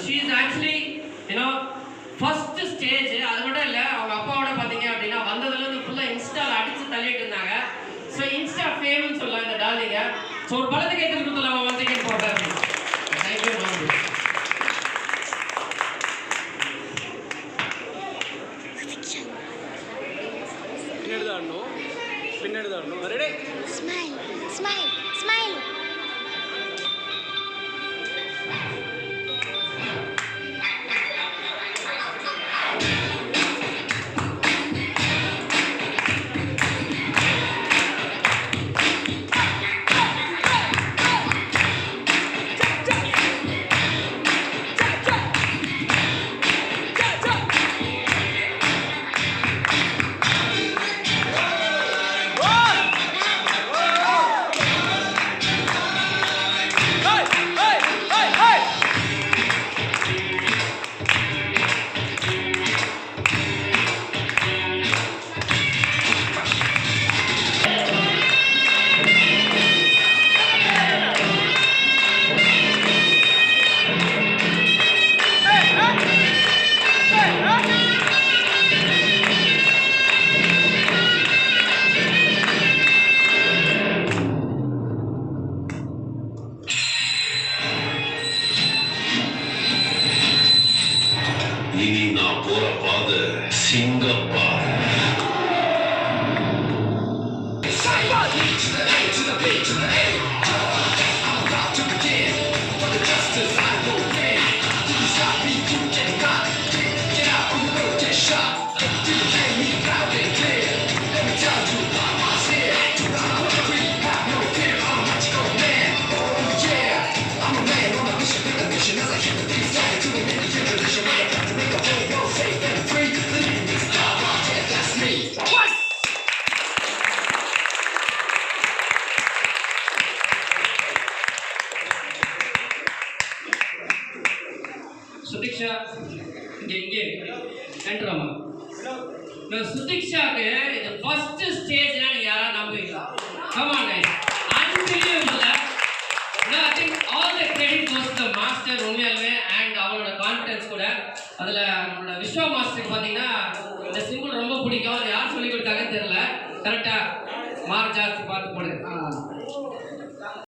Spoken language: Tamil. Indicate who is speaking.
Speaker 1: she is actually first stage. அது மட்டும் இல்லை, அவங்க அப்பாவோட பார்த்தீங்க அப்படின்னா வந்ததுலேருந்து ஃபுல்லாக இன்ஸ்டாவில் அடித்து தள்ளிட்டு இருந்தாங்க. ஸோ இன்ஸ்டா ஃபேம்னு சொல்லலாம் இந்த டார்லிங்க. ஸோ ஒரு படத்துக்கு ஏற்று கொடுத்துலாம் ஒன் செகண்ட் போட்டார். தேங்க்யூ.
Speaker 2: பின்னாடி தான் ரெடி ஸ்மைல் ஸ்மைல் ஸ்மைல்.
Speaker 3: இனி நான் போற பாதை சிங்கப்பாறை.
Speaker 1: சுதிக்ஷா இங்கே என்றாமா. சுதிக்ஷாக்கு இது ஃபர்ஸ்ட் ஸ்டேஜ்னா நீங்க யாராவது நம்புவீங்களா? Come on guys, unbelievable. I think all the credit goes to the master உண்மையாலுமே. அண்ட் அவங்களோட கான்ஃபிடன்ஸ் கூட. அதில் நம்மளோட விஸ்வா மாஸ்டருக்கு பார்த்தீங்கன்னா இந்த சிம்பிள் ரொம்ப பிடிக்கும். அது யார் சொல்லி கொடுத்தாங்கன்னு தெரியல. கரெக்டாக மார்க் ஜாஸ்தி பார்த்து போடுங்க.